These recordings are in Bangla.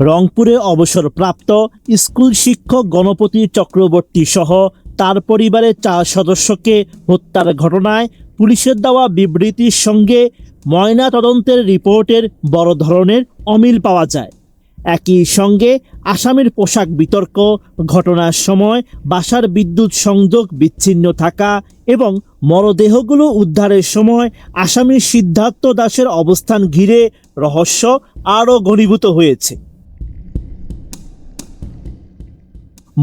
রংপুরে অবসরপ্রাপ্ত স্কুল শিক্ষক গণপতি চক্রবর্তী সহ তার পরিবারের 4 সদস্যকে হত্যার ঘটনায় পুলিশের দেওয়া বিবৃতির সঙ্গে ময়নাতদন্তের রিপোর্টের বড় ধরনের অমিল পাওয়া যায়। একই সঙ্গে আসামির পোশাক বিতর্ক, ঘটনার সময় বাসার বিদ্যুৎ সংযোগ বিচ্ছিন্ন থাকা এবং মরদেহগুলো উদ্ধারের সময় আসামি সিদ্ধার্থ দাসের অবস্থান ঘিরে রহস্য আরও ঘনীভূত হয়েছে।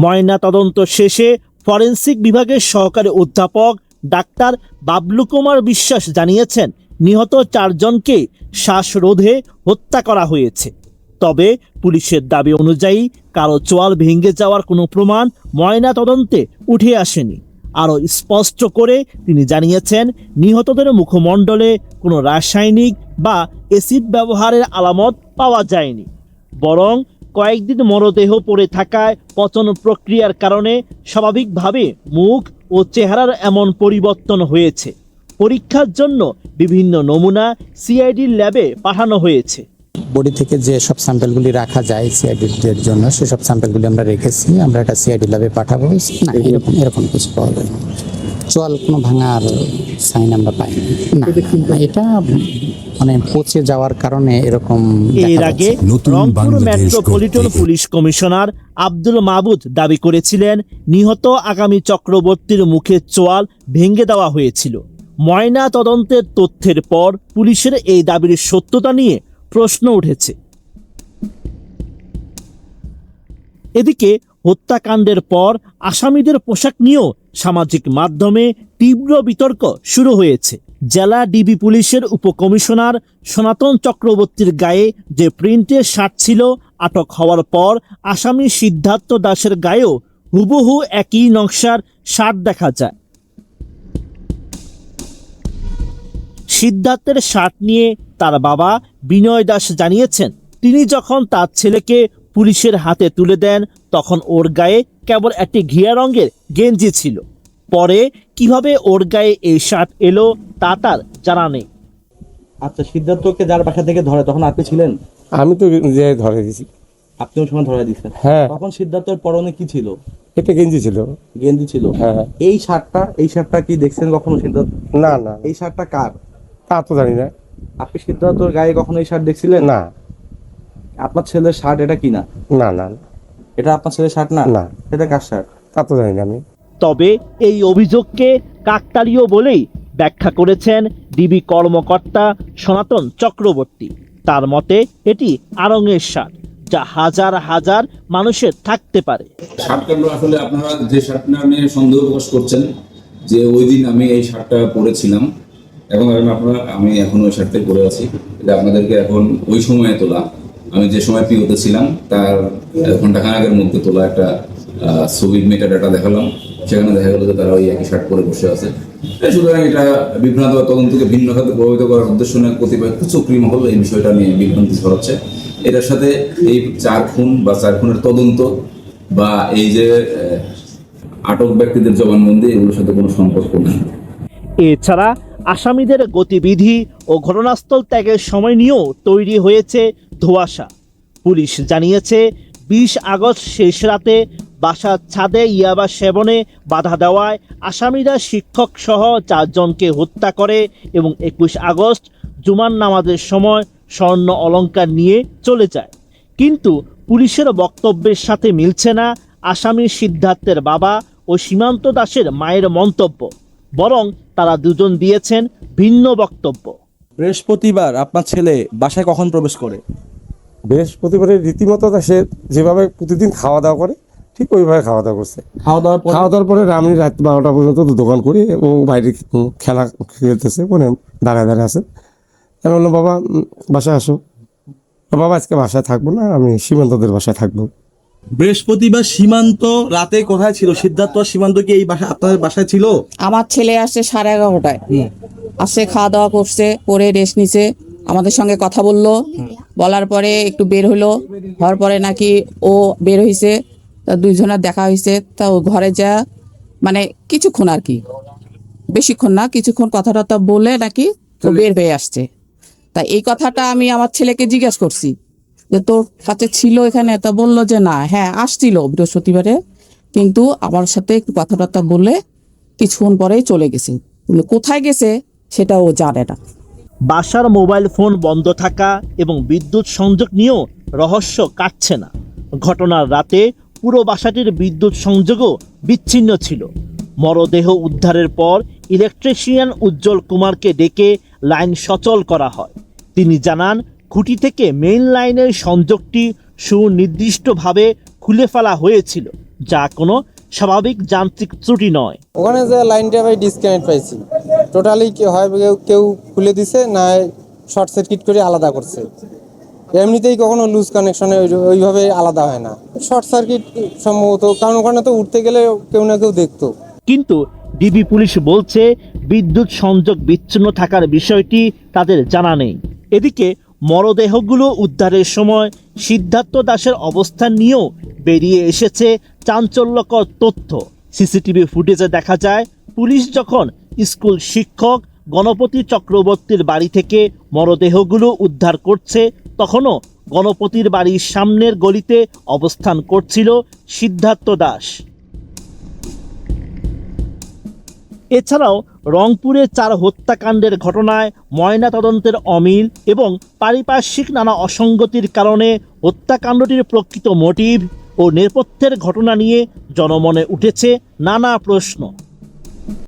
ময়নাতদন্ত শেষে ফরেনসিক বিভাগের সহকারী অধ্যাপক ডাক্তার বাবলু কুমার বিশ্বাস জানিয়েছেন, নিহত 4 জনকে শ্বাসরোধে হত্যা করা হয়েছে। তবে পুলিশের দাবি অনুযায়ী কারো চোয়াল ভেঙে যাওয়ার কোনো প্রমাণ ময়নাতদন্তে উঠে আসেনি। আরও স্পষ্ট করে তিনি জানিয়েছেন, নিহতদের মুখমণ্ডলে কোনো রাসায়নিক বা অ্যাসিড ব্যবহারের আলামত পাওয়া যায়নি, বরং কয়েকদিন মরদেহ পড়ে থাকায় পচন প্রক্রিয়ার কারণে স্বাভাবিকভাবে মুখ ও চেহারার এমন পরিবর্তন হয়েছে। পরীক্ষার জন্য বিভিন্ন নমুনা সিআইডির ল্যাবে পাঠানো হয়েছে। বডি থেকে যে সব স্যাম্পেলগুলি রাখা যায় সিআইডির জন্য, সেসব স্যাম্পেলগুলি আমরা রেখেছি। আমরা এটা সিআইডি ল্যাবে পাঠাবো। না, এরকম কিছু পাওয়া যায় না। চোয়াল কোনো ভাঙার সাইন আমরা পাইনি। না, এটা মানে পচে যাওয়ার কারণে এরকম। এর আগে Rangpur metropolitan police commissioner Abdul মাবুদ দাবি করেছিলেন, নিহত আগামী চক্রবর্তীর মুখের চোয়াল ভেঙে দেওয়া হয়েছিল। ময়না তদন্তের তথ্যের পর পুলিশের এই দাবির সত্যতা নিয়ে প্রশ্ন উঠেছে। এদিকে হত্যাকাণ্ডের পর আসামিদের পোশাক নিয়েও সামাজিক মাধ্যমে তীব্র বিতর্ক শুরু হয়েছে। জেলা ডিবি পুলিশের উপকমিশনার সনাতন চক্রবর্তীর গায়ে যে প্রিন্টের শার্ট ছিল, আটক হওয়ার পর আসামি সিদ্ধার্থ দাসের গায়েও হুবহু একই নকশার শার্ট দেখা যায়। সিদ্ধার্থের শার্ট নিয়ে তার বাবা বিনয় দাস জানিয়েছেন, তিনি যখন তার ছেলেকে পুলিশের হাতে তুলে দেন তখন ওর গায়ে কেবল একটি ঘিয়া রঙের গেঞ্জি ছিল। পরে কিভাবে ওর গায়ে এই শার্ট এলো তা তার জানা নেই। আচ্ছা, সিদ্ধার্থকে যার বাসা থেকে ধরে তখন আপনি ছিলেন? আমি তো যে ধরে দিয়েছি। আপনি ওই সময় ধরে দিয়েছেন? হ্যাঁ। তখন সিদ্ধার্থের পরনে কি ছিল? এটা গেঞ্জি ছিল। গেঞ্জি ছিল? হ্যাঁ। এই শার্টটা কি দেখছেন কখনো সিদ্ধার্থ? না না, এই শার্টটা কার তা তো জানি না। আপনি সিদ্ধার্থর গায়ে কখনো এই শার্ট দেখছিলেন? না। আপনার ছেলের শার্ট এটা কি না? না না, এটা আপনার ছেলের শার্ট না? না। এটা কার শার্ট? তা তো জানি না আমি। তবে এই অভিযোগকে কাকতালীয় বলেই ব্যাখ্যা করেছেন ডিবি কর্মকর্তা সনাতন চক্রবর্তী। তার মতে এটি আড়ংয়ের শার্ট, যা হাজার হাজার মানুষের থাকতে পারে। শার্টটা আসলে আপনারা যে শার্টটা নিয়ে সন্দেহ প্রকাশ করছেন যে ওই দিন আমি এই শার্টটা পরেছিলাম, এখন আমি এখন ওই শার্টটাই পরে আছি। এটা আপনাদেরকে এখন ওই সময়ে তোলা, আমি যে সময় পিওতে ছিলাম তার ঘন্টাখানেকের মধ্যে তোলা একটা ছবির মেটা ডাটা দেখালাম। সেখানে দেখা গেল যে তারা ওই একই শার্ট পরে বসে আছে। সুতরাং এটা বিভ্রান্ত তদন্তকে ভিন্ন খাতে প্রভাবিত করার উদ্দেশ্য নিয়ে কতিপয় কুচক্রী মহল এই বিষয়টা নিয়ে বিভ্রান্তি ছড়াচ্ছে। এটার সাথে এই 4 খুন বা 4 খুনের তদন্ত বা এই যে আটক ব্যক্তিদের জবানবন্দি, এগুলোর সাথে কোনো সম্পর্ক নেই। এছাড়া আসামিদের গতিবিধি ও ঘটনাস্থল ত্যাগের সময় নিয়েও তৈরি হয়েছে ধোঁয়াশা। পুলিশ জানিয়েছে, 20 আগস্ট শেষ রাতে বাসার ছাদে ইয়াবা সেবনে বাধা দেওয়ায় আসামিরা শিক্ষক সহ 4 জনকে হত্যা করে এবং 21 আগস্ট জুমার নামাজের সময় স্বর্ণ অলংকার নিয়ে চলে যায়। কিন্তু পুলিশের বক্তব্যের সাথে মিলছে না আসামি সিদ্ধার্থের বাবা ও সীমান্ত দাসের মায়ের মন্তব্য, বরং তারা দুজন দিয়েছেন ভিন্ন বক্তব্য। বৃহস্পতিবার আপনার ছেলে বাসায় কখন প্রবেশ করে? বৃহস্পতিবারে রীতিমতো সে যেভাবে প্রতিদিন খাওয়া দাওয়া করে ঠিক ওইভাবে খাওয়া দাওয়া করছে। খাওয়া দাওয়ার পরে আমি রাত 12টা পর্যন্ত দোকান করি ও বাইরে খেলা খেলতেছে, মানে দাঁড়ায় আছে। আমি বললাম, বাবা বাসায় আসো। বাবা আজকে বাসায় থাকবো না, আমি সীমান্তদের বাসায় থাকবো। বৃহস্পতিবার সীমান্ত রাতে কোথায় ছিল? সিদ্ধার্থ সীমান্ত কি এই বাসা আপনাদের বাসায় ছিল? আমার ছেলে আসছে 11:30টায়, আসছে খাওয়া দাওয়া করছে, পরে রেস্ট নিছে, আমাদের সঙ্গে কথা বললো। বলার পরে একটু বের হলো, হওয়ার পরে নাকি ও বের হয়েছে, তা 2 জনের দেখা হয়েছে। তা ও ঘরে যা মানে কিছুক্ষণ আর কি, বেশিক্ষণ না, কিছুক্ষণ কথা টথা বলে নাকি ও বের হয়ে আসছে। তা এই কথাটা আমি আমার ছেলেকে জিজ্ঞাসা করছি যে তোর কাছে ছিল এখানে, তা বললো যে না, হ্যাঁ আসছিল বৃহস্পতিবারে, কিন্তু আমার সাথে একটু কথাবার্তা বলে কিছুক্ষণ পরেই চলে গেছে। কিন্তু কোথায় গেছে সেটাও জানে না। বাসার মোবাইল ফোন বন্ধ থাকা এবং বিদ্যুৎ সংযোগ নিয়েও রহস্য কাটছে না। ঘটনার রাতে পুরো বাসাটির বিদ্যুৎ সংযোগও বিচ্ছিন্ন ছিল। মরদেহ উদ্ধারের পর ইলেকট্রিশিয়ান উজ্জ্বল কুমারকে ডেকে লাইন সচল করা হয়। তিনি জানান, খুঁটি থেকে মেইন লাইনের সংযোগটি সুনির্দিষ্টভাবে খুলে ফেলা হয়েছিল, যা কোনো স্বাভাবিক যান্ত্রিক ত্রুটি নয়। ওখানে যে লাইনটা ভাই ডিসকানেক্ট পাইছি, টোটালি হয় কেউ খুলে দিছে, না শর্ট সার্কিট করে আলাদা করছে। এমনিতেই কখনো লুজ কানেকশনে ওইভাবে আলাদা হয় না, শর্ট সার্কিট সম্ভবত, কারণ ওখানে তো উঠতে গেলে কেউ না কেউ দেখতো। কিন্তু ডিবি পুলিশ বলছে বিদ্যুৎ সংযোগ বিচ্ছিন্ন থাকার বিষয়টি তাদের জানা নেই। এদিকে মরদেহগুলো উদ্ধারের সময় সিদ্ধার্থ দাসের অবস্থান নিয়েও বেরিয়ে এসেছে চাঞ্চল্যকর তথ্য। সিসিটিভি ফুটেজে দেখা যায়, পুলিশ যখন স্কুল শিক্ষক গণপতি চক্রবর্তীর বাড়ি থেকে মরদেহগুলো উদ্ধার করছে, তখনও গণপতির বাড়ির সামনের গলিতে অবস্থান করছিল সিদ্ধার্থ দাস। এছাড়াও রংপুরে 4 হত্যাকাণ্ডের ঘটনায় ময়নাতদন্তের অমিল এবং পারিপার্শ্বিক নানা অসঙ্গতির কারণে হত্যাকাণ্ডটির প্রকৃত মোটিভ ও নেপথ্যের ঘটনা নিয়ে জনমনে উঠেছে নানা প্রশ্ন।